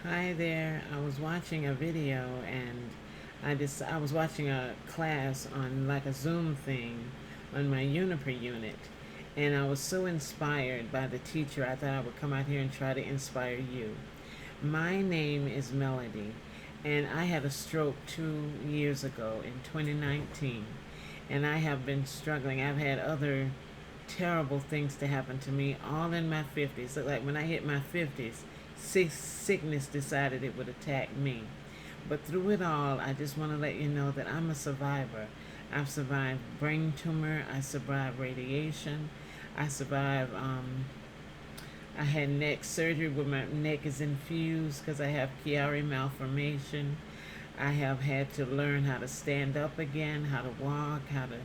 Hi there. I was watching a video and I was watching a class on like a Zoom thing on my Uniper unit, and I was so inspired by the teacher. I thought I would come out here and try to inspire you. My name is Melody, and I had a stroke 2 years ago in 2019, and I have been struggling. I've had other terrible things to happen to me all in my 50s. Look, like when I hit my 50s, sickness decided it would attack me. But through it all, I just want to let you know that I'm a survivor. I've survived brain tumor. I survived radiation. I survived I had neck surgery where my neck is infused because I have Chiari malformation. I have had to learn how to stand up again, how to walk, how to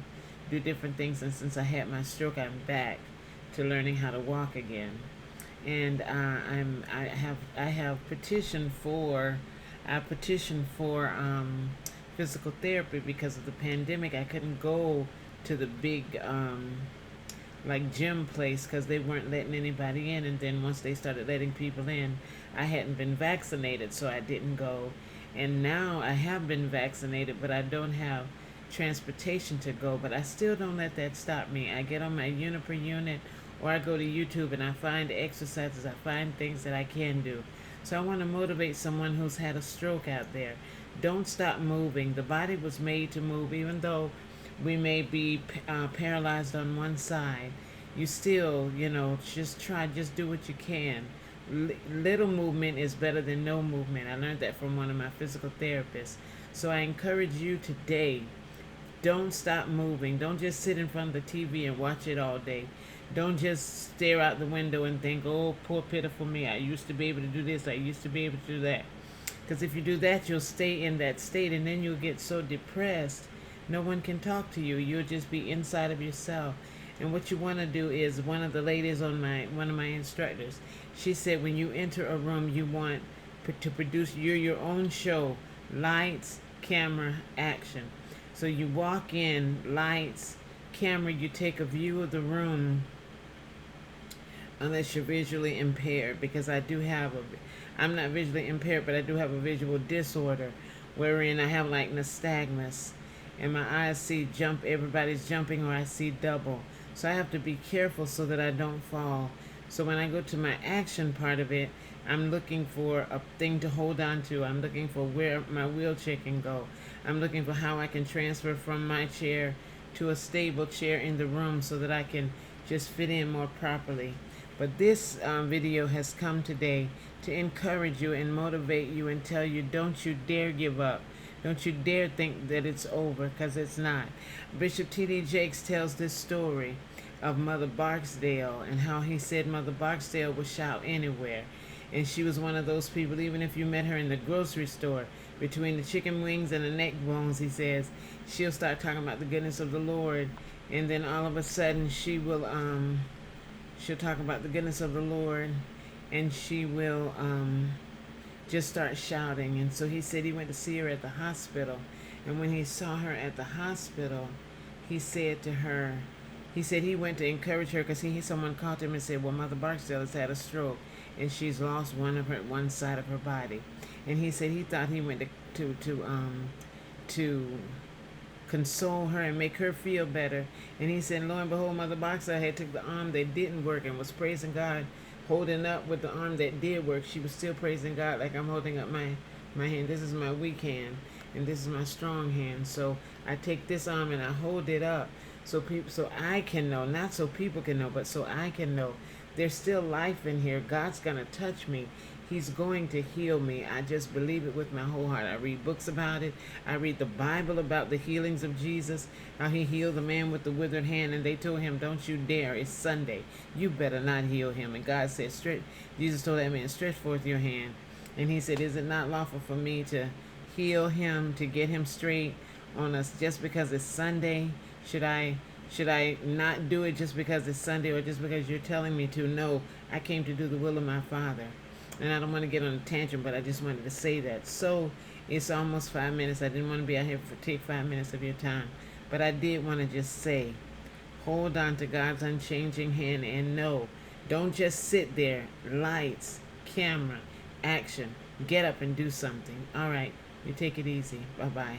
do different things. And since I had my stroke, I'm back to learning how to walk again. And I petitioned for physical therapy because of the pandemic. I couldn't go to the big like gym place because they weren't letting anybody in, and then once they started letting people in, I hadn't been vaccinated, so I didn't go. And now I have been vaccinated, but I don't have transportation to go. But I still don't let that stop me. I get on my Uniper unit, or I go to YouTube and I find exercises, I find things that I can do. So I want to motivate someone who's had a stroke out there. Don't stop moving. The body was made to move, even though we may be paralyzed on one side. You still, just do what you can. Little movement is better than no movement. I learned that from one of my physical therapists. So I encourage you today, don't stop moving. Don't just sit in front of the TV and watch it all day. Don't just stare out the window and think, oh, poor pitiful me. I used to be able to do this. I used to be able to do that. Because if you do that, you'll stay in that state, and then you'll get so depressed, no one can talk to you. You'll just be inside of yourself. And what you want to do is, one of the ladies on one of my instructors, she said when you enter a room, you want to produce your own show, lights, camera, action. So you walk in, lights, camera, you take a view of the room, unless you're visually impaired, because I'm not visually impaired, but I do have a visual disorder, wherein I have like nystagmus, and my eyes see everybody's jumping, or I see double. So I have to be careful so that I don't fall. So when I go to my action part of it, I'm looking for a thing to hold on to. I'm looking for where my wheelchair can go. I'm looking for how I can transfer from my chair to a stable chair in the room so that I can just fit in more properly. But this video has come today to encourage you and motivate you and tell you, don't you dare give up. Don't you dare think that it's over, because it's not. Bishop T.D. Jakes tells this story of Mother Barksdale and how he said Mother Barksdale would shout anywhere. And she was one of those people, even if you met her in the grocery store, between the chicken wings and the neck bones, he says, she'll start talking about the goodness of the Lord. And then all of a sudden she'll talk about the goodness of the Lord, and she will just start shouting. And so he said he went to see her at the hospital. And when he saw her at the hospital, he said to her, he said he went to encourage her because someone called him and said, well, Mother Barksdale has had a stroke and she's lost one side of her body. And he said he thought he went to console her and make her feel better. And he said, lo and behold, Mother Barksdale had took the arm that didn't work and was praising God, holding up with the arm that did work. She was still praising God like I'm holding up my hand. This is my weak hand, and this is my strong hand. So I take this arm and I hold it up so I can know, not so people can know, but so I can know there's still life in here. God's gonna touch me. He's going to heal me. I just believe it with my whole heart. I read books about it. I read the Bible about the healings of Jesus, how he healed the man with the withered hand, and they told him, don't you dare. It's Sunday. You better not heal him. And God said, Jesus told that man, stretch forth your hand. And he said, is it not lawful for me to heal him, to get him straight on us just because it's Sunday? Should I not do it just because it's Sunday, or just because you're telling me to? No, I came to do the will of my Father. And I don't want to get on a tangent, but I just wanted to say that. So it's almost 5 minutes. I didn't want to be out here for take 5 minutes of your time. But I did want to just say, hold on to God's unchanging hand and know, don't just sit there. Lights, camera, action. get up and do something. All right, you take it easy. Bye bye.